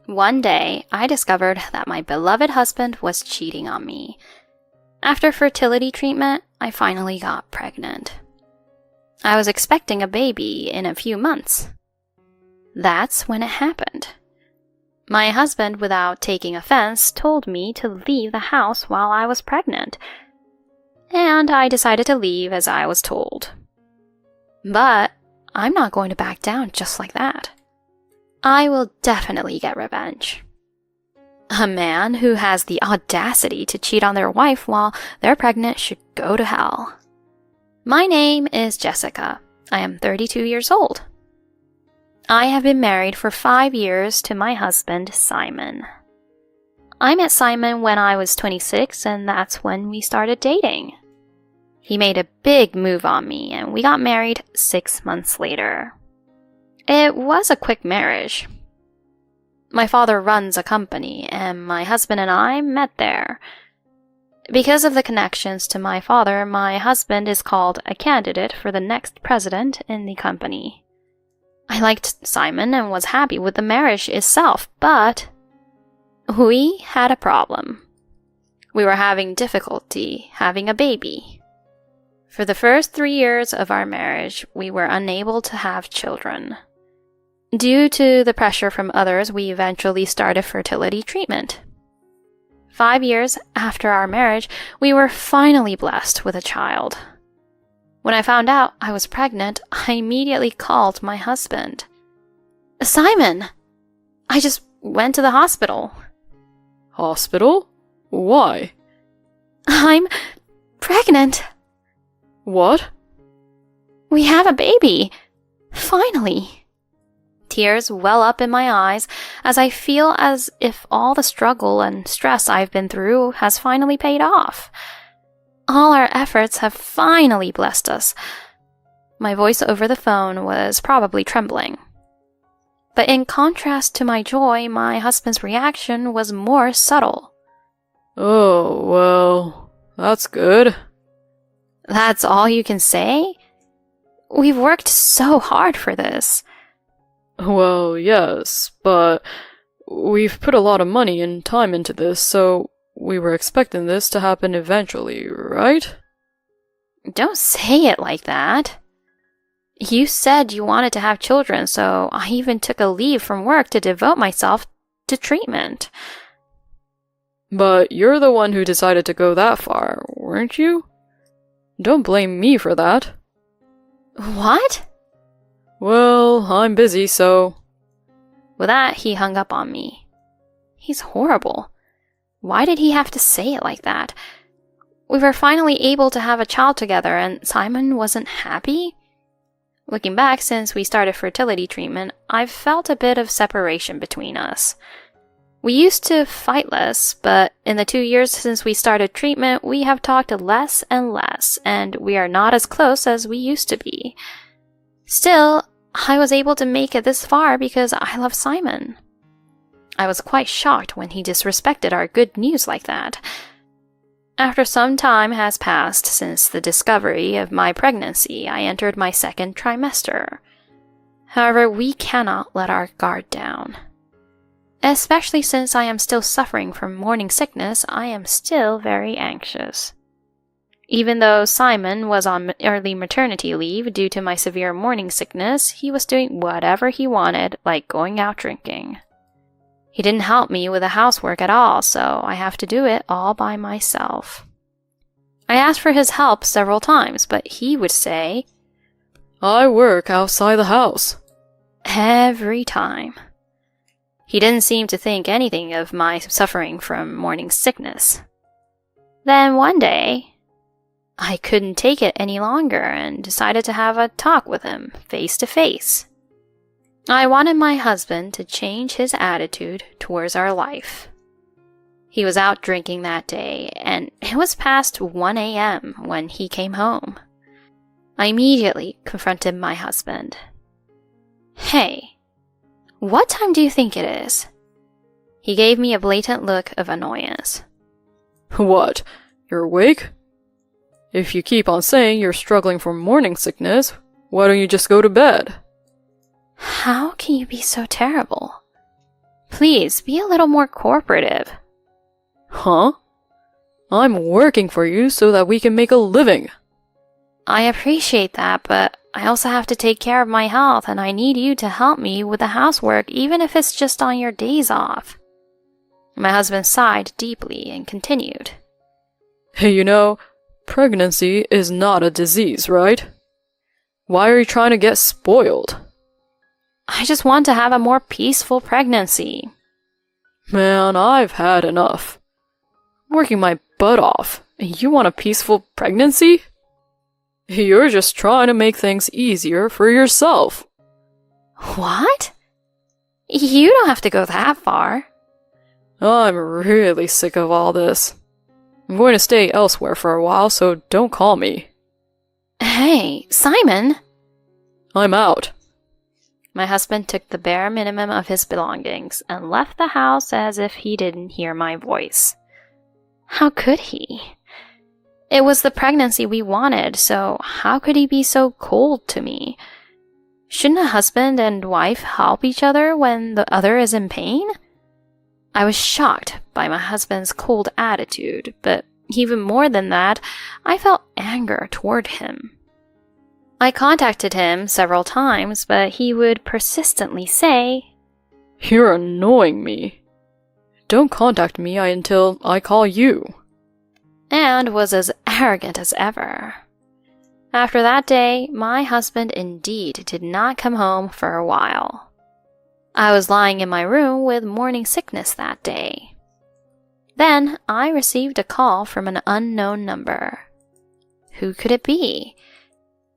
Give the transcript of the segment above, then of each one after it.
One day, I discovered that my beloved husband was cheating on me. After fertility treatment, I finally got pregnant. I was expecting a baby in a few months. That's when it happened. My husband, without taking offense, told me to leave the house while I was pregnant. And I decided to leave as I was told. But I'm not going to back down just like that. I will definitely get revenge. A man who has the audacity to cheat on their wife while they're pregnant should go to hell. My name is Jessica. I am 32 years old. I have been married for 5 years to my husband, Simon. I met Simon when I was 26, and that's when we started dating. He made a big move on me, and we got married 6 months later. It was a quick marriage. My father runs a company, and my husband and I met there. Because of the connections to my father, my husband is called a candidate for the next president in the company. I liked Simon and was happy with the marriage itself, but we had a problem. We were having difficulty having a baby. For the first 3 years of our marriage, we were unable to have children. Due to the pressure from others, we eventually started fertility treatment. 5 years after our marriage, we were finally blessed with a child. When I found out I was pregnant, I immediately called my husband. Simon! I just went to the hospital. Hospital? Why? I'm pregnant. What? We have a baby. Finally. Tears well up in my eyes as I feel as if all the struggle and stress I've been through has finally paid off. All our efforts have finally blessed us. My voice over the phone was probably trembling. But in contrast to my joy, my husband's reaction was more subtle. Oh, well, that's good. That's all you can say? We've worked so hard for this. Well, yes, but we've put a lot of money and time into this, so we were expecting this to happen eventually, right? Don't say it like that. You said you wanted to have children, so I even took a leave from work to devote myself to treatment. But you're the one who decided to go that far, weren't you? Don't blame me for that. What? Well, I'm busy, so... With that, he hung up on me. He's horrible. Why did he have to say it like that? We were finally able to have a child together, and Simon wasn't happy? Looking back, since we started fertility treatment, I've felt a bit of separation between us. We used to fight less, but in the 2 years since we started treatment, we have talked less and less, and we are not as close as we used to be. Still, I was able to make it this far because I love Simon. I was quite shocked when he disrespected our good news like that. After some time has passed since the discovery of my pregnancy, I entered my second trimester. However, we cannot let our guard down. Especially since I am still suffering from morning sickness, I am still very anxious. Even though Simon was on early maternity leave due to my severe morning sickness, he was doing whatever he wanted, like going out drinking. He didn't help me with the housework at all, so I have to do it all by myself. I asked for his help several times, but he would say, I work outside the house. Every time. He didn't seem to think anything of my suffering from morning sickness. Then one day, I couldn't take it any longer and decided to have a talk with him, face to face. I wanted my husband to change his attitude towards our life. He was out drinking that day, and it was past 1 a.m. when he came home. I immediately confronted my husband. Hey, what time do you think it is? He gave me a blatant look of annoyance. What? You're awake? If you keep on saying you're struggling from morning sickness, why don't you just go to bed? How can you be so terrible? Please, be a little more cooperative. Huh? I'm working for you so that we can make a living. I appreciate that, but I also have to take care of my health, and I need you to help me with the housework, even if it's just on your days off. My husband sighed deeply and continued. Hey, pregnancy is not a disease, right? Why are you trying to get spoiled? I just want to have a more peaceful pregnancy. Man, I've had enough. I'm working my butt off, and you want a peaceful pregnancy? You're just trying to make things easier for yourself. What? You don't have to go that far. I'm really sick of all this. I'm going to stay elsewhere for a while, so don't call me. Hey, Simon! I'm out. My husband took the bare minimum of his belongings and left the house as if he didn't hear my voice. How could he? It was the pregnancy we wanted, so how could he be so cold to me? Shouldn't a husband and wife help each other when the other is in pain? I was shocked by my husband's cold attitude, but even more than that, I felt anger toward him. I contacted him several times, but he would persistently say, You're annoying me. Don't contact me until I call you. And was as arrogant as ever. After that day, my husband indeed did not come home for a while. I was lying in my room with morning sickness that day. Then I received a call from an unknown number. Who could it be?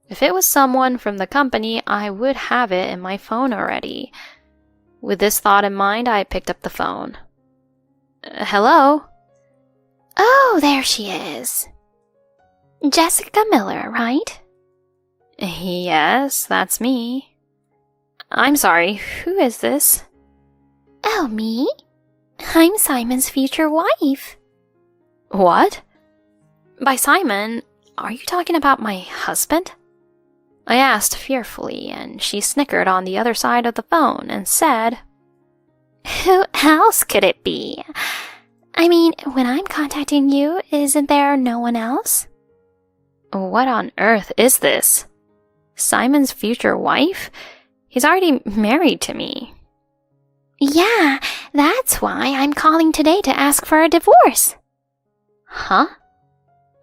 If it was someone from the company, I would have it in my phone already. With this thought in mind, I picked up the phone. Hello? Oh, there she is. Jessica Miller, right? Yes, that's me. I'm sorry, who is this? Oh, me? I'm Simon's future wife. What? By Simon, are you talking about my husband? I asked fearfully, and she snickered on the other side of the phone and said, Who else could it be? I mean, when I'm contacting you, isn't there no one else? What on earth is this? Simon's future wife? He's already married to me. Yeah, that's why I'm calling today to ask for a divorce. Huh?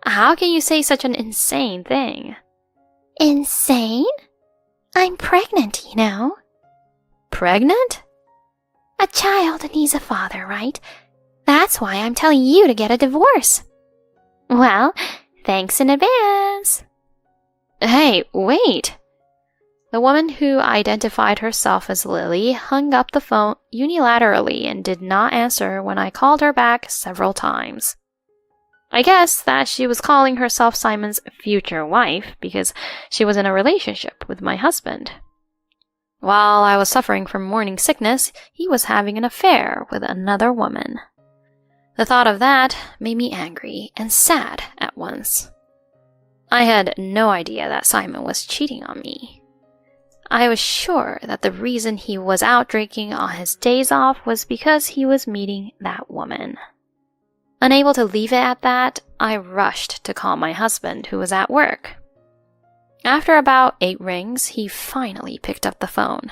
How can you say such an insane thing? Insane? I'm pregnant, you know. Pregnant? A child needs a father, right? That's why I'm telling you to get a divorce. Well, thanks in advance. Hey, wait. The woman who identified herself as Lily hung up the phone unilaterally and did not answer when I called her back several times. I guess that she was calling herself Simon's future wife because she was in a relationship with my husband. While I was suffering from morning sickness, he was having an affair with another woman. The thought of that made me angry and sad at once. I had no idea that Simon was cheating on me. I was sure that the reason he was out drinking on his days off was because he was meeting that woman. Unable to leave it at that, I rushed to call my husband, who was at work. After about 8 rings, he finally picked up the phone.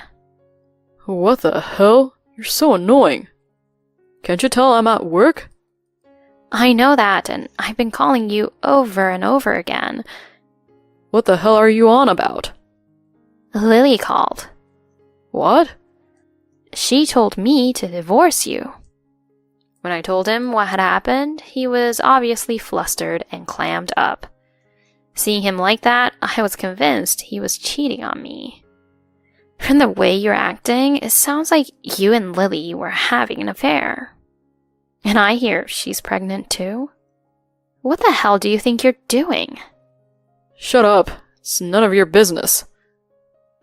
What the hell? You're so annoying. Can't you tell I'm at work? I know that, and I've been calling you over and over again. What the hell are you on about? Lily called. What? She told me to divorce you. When I told him what had happened, he was obviously flustered and clammed up. Seeing him like that, I was convinced he was cheating on me. From the way you're acting, it sounds like you and Lily were having an affair. And I hear she's pregnant too. What the hell do you think you're doing? Shut up. It's none of your business.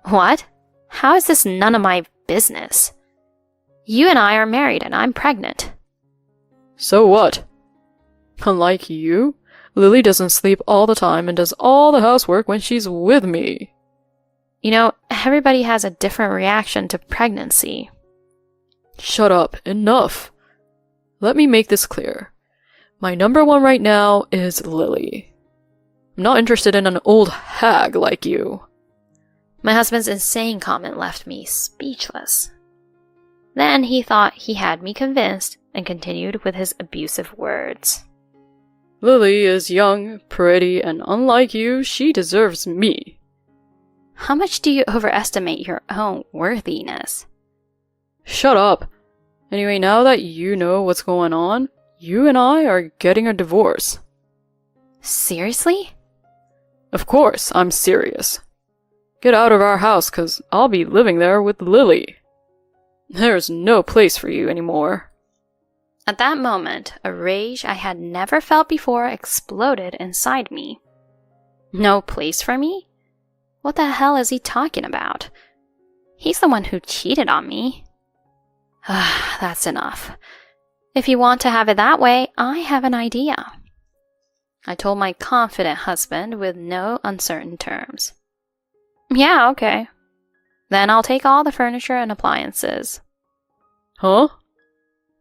What? How is this none of my business? You and I are married and I'm pregnant. So what? Unlike you, Lily doesn't sleep all the time and does all the housework when she's with me. You know, everybody has a different reaction to pregnancy. Shut up. Enough. Let me make this clear. My number one right now is Lily. I'm not interested in an old hag like you. My husband's insane comment left me speechless. Then he thought he had me convinced and continued with his abusive words. Lily is young, pretty, and unlike you, she deserves me. How much do you overestimate your own worthiness? Shut up. Anyway, now that you know what's going on, you and I are getting a divorce. Seriously? Of course, I'm serious. Get out of our house, 'cause I'll be living there with Lily. There's no place for you anymore. At that moment, a rage I had never felt before exploded inside me. No place for me? What the hell is he talking about? He's the one who cheated on me. That's enough. If you want to have it that way, I have an idea. I told my confident husband with no uncertain terms. Yeah, okay. Then I'll take all the furniture and appliances. Huh?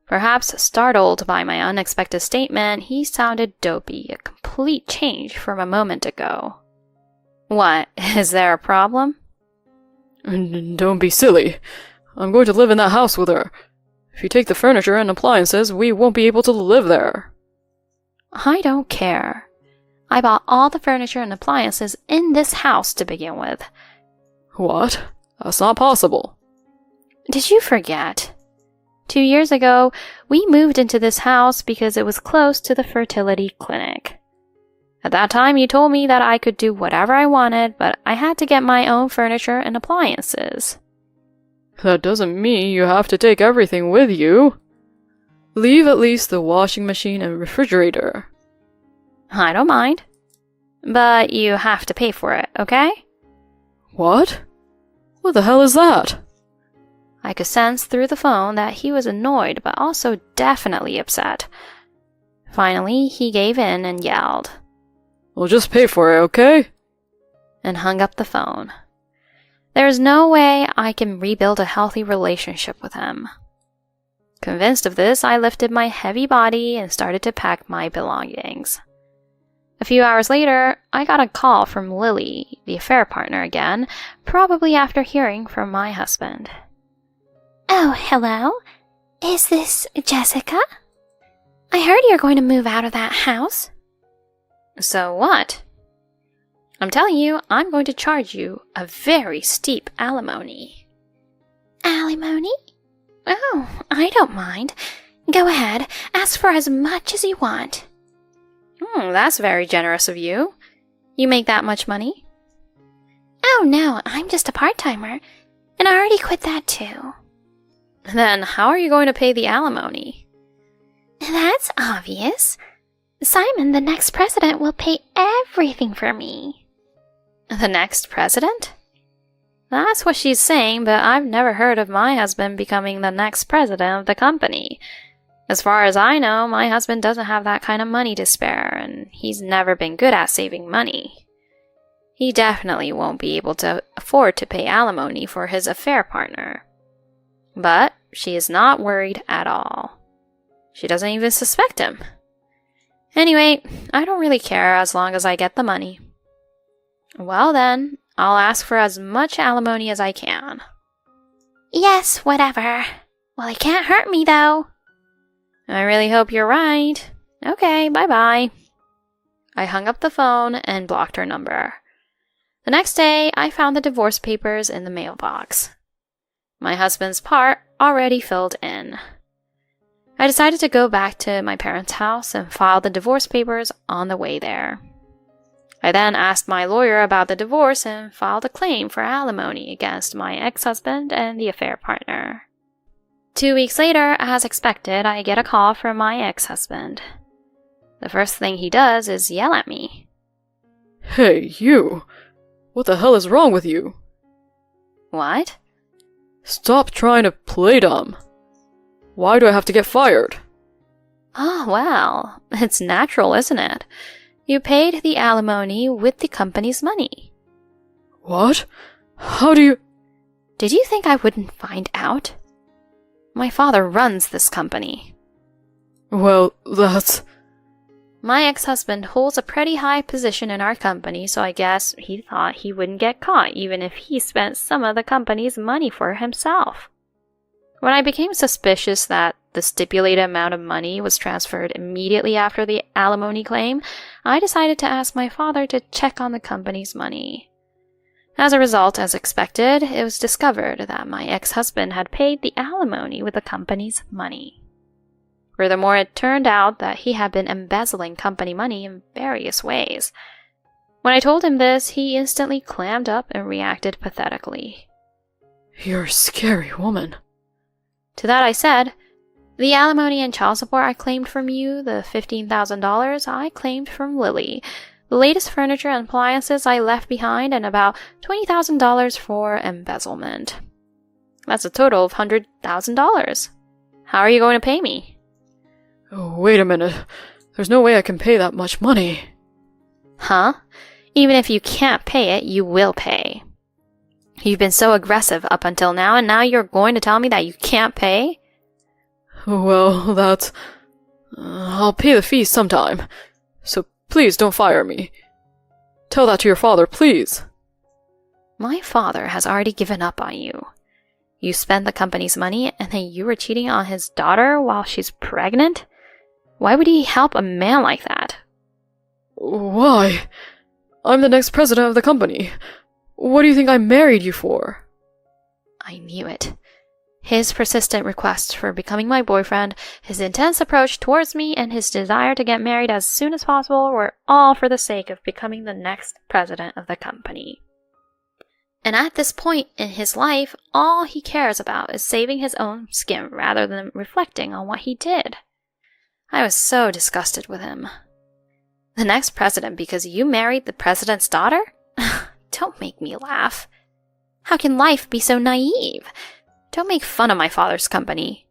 Perhaps startled by my unexpected statement, he sounded dopey, a complete change from a moment ago. What, is there a problem? Don't be silly. I'm going to live in that house with her. If you take the furniture and appliances, we won't be able to live there. I don't care. I bought all the furniture and appliances in this house to begin with. What? That's not possible. Did you forget? 2 years ago, we moved into this house because it was close to the fertility clinic. At that time, you told me that I could do whatever I wanted, but I had to get my own furniture and appliances. That doesn't mean you have to take everything with you. Leave at least the washing machine and refrigerator. I don't mind. But you have to pay for it, okay? What? What the hell is that? I could sense through the phone that he was annoyed, but also definitely upset. Finally, he gave in and yelled. Well, just pay for it, okay? And hung up the phone. There's no way I can rebuild a healthy relationship with him. Convinced of this, I lifted my heavy body and started to pack my belongings. A few hours later, I got a call from Lily, the affair partner again, probably after hearing from my husband. Oh, hello? Is this Jessica? I heard you're going to move out of that house. So what? I'm telling you, I'm going to charge you a very steep alimony. Alimony? Oh, I don't mind. Go ahead, ask for as much as you want. That's very generous of you. You make that much money? Oh no, I'm just a part-timer, and I already quit that too. Then how are you going to pay the alimony? That's obvious. Simon, the next president, will pay everything for me. The next president? That's what she's saying, but I've never heard of my husband becoming the next president of the company. As far as I know, my husband doesn't have that kind of money to spare, and he's never been good at saving money. He definitely won't be able to afford to pay alimony for his affair partner. But she is not worried at all. She doesn't even suspect him. Anyway, I don't really care as long as I get the money. Well then, I'll ask for as much alimony as I can. Yes, whatever. Well, it can't hurt me, though. I really hope you're right. Okay, bye-bye. I hung up the phone and blocked her number. The next day, I found the divorce papers in the mailbox. My husband's part already filled in. I decided to go back to my parents' house and file the divorce papers on the way there. I then asked my lawyer about the divorce and filed a claim for alimony against my ex-husband and the affair partner. 2 weeks later, as expected, I get a call from my ex-husband. The first thing he does is yell at me. Hey, you! What the hell is wrong with you? What? Stop trying to play dumb. Why do I have to get fired? Oh, well, it's natural, isn't it? You paid the alimony with the company's money. What? How do you... Did you think I wouldn't find out? My father runs this company. Well, that's... My ex-husband holds a pretty high position in our company, so I guess he thought he wouldn't get caught even if he spent some of the company's money for himself. When I became suspicious that the stipulated amount of money was transferred immediately after the alimony claim, I decided to ask my father to check on the company's money. As a result, as expected, it was discovered that my ex-husband had paid the alimony with the company's money. Furthermore, it turned out that he had been embezzling company money in various ways. When I told him this, he instantly clammed up and reacted pathetically. You're a scary woman. To that I said, the alimony and child support I claimed from you, the $15,000 I claimed from Lily, the latest furniture and appliances I left behind, and about $20,000 for embezzlement. That's a total of $100,000. How are you going to pay me? Oh, wait a minute. There's no way I can pay that much money. Huh? Even if you can't pay it, you will pay. You've been so aggressive up until now, and now you're going to tell me that you can't pay? Well, that's... I'll pay the fee sometime. So please don't fire me. Tell that to your father, please. My father has already given up on you. You spent the company's money, and then you were cheating on his daughter while she's pregnant? Why would he help a man like that? Why? I'm the next president of the company. What do you think I married you for? I knew it. His persistent requests for becoming my boyfriend, his intense approach towards me, and his desire to get married as soon as possible were all for the sake of becoming the next president of the company. And at this point in his life, all he cares about is saving his own skin rather than reflecting on what he did. I was so disgusted with him. The next president because you married the president's daughter? Don't make me laugh. How can life be so naive? Don't make fun of my father's company.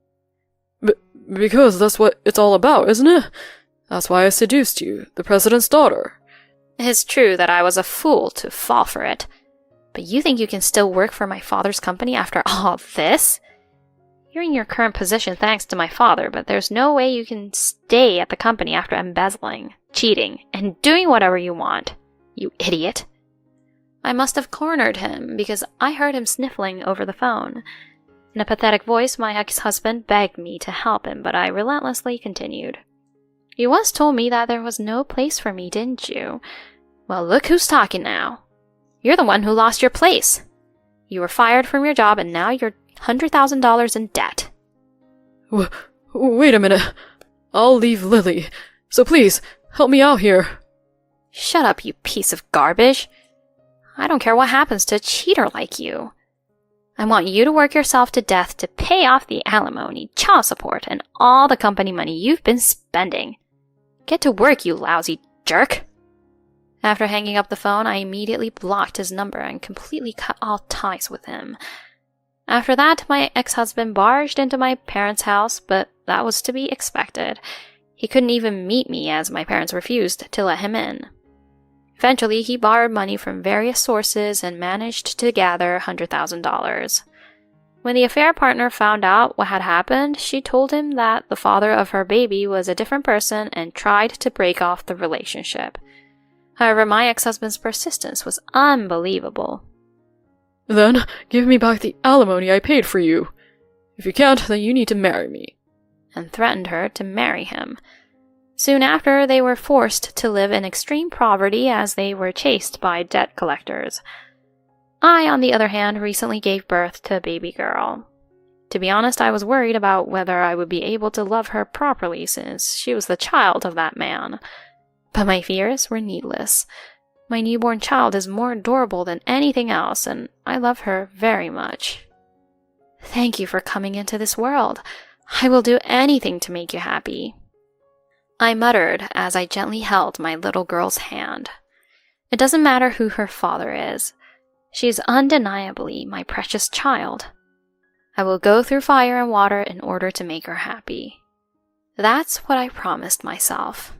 Because that's what it's all about, isn't it? That's why I seduced you, the president's daughter. It's true that I was a fool to fall for it. But you think you can still work for my father's company after all this? You're in your current position thanks to my father, but there's no way you can stay at the company after embezzling, cheating, and doing whatever you want. You idiot. I must have cornered him because I heard him sniffling over the phone. In a pathetic voice, my ex-husband begged me to help him, but I relentlessly continued. You once told me that there was no place for me, didn't you? Well, look who's talking now. You're the one who lost your place. You were fired from your job and now you're $100,000 in debt. Wait a minute. I'll leave Lily. So please, help me out here. Shut up, you piece of garbage. I don't care what happens to a cheater like you. I want you to work yourself to death to pay off the alimony, child support, and all the company money you've been spending. Get to work, you lousy jerk. After hanging up the phone, I immediately blocked his number and completely cut all ties with him. After that, my ex-husband barged into my parents' house, but that was to be expected. He couldn't even meet me as my parents refused to let him in. Eventually, he borrowed money from various sources and managed to gather $100,000. When the affair partner found out what had happened, she told him that the father of her baby was a different person and tried to break off the relationship. However, my ex-husband's persistence was unbelievable. Then, give me back the alimony I paid for you. If you can't, then you need to marry me. And threatened her to marry him. Soon after, they were forced to live in extreme poverty as they were chased by debt collectors. I, on the other hand, recently gave birth to a baby girl. To be honest, I was worried about whether I would be able to love her properly since she was the child of that man. But my fears were needless. My newborn child is more adorable than anything else, and I love her very much. Thank you for coming into this world. I will do anything to make you happy. I muttered as I gently held my little girl's hand. It doesn't matter who her father is. She is undeniably my precious child. I will go through fire and water in order to make her happy. That's what I promised myself.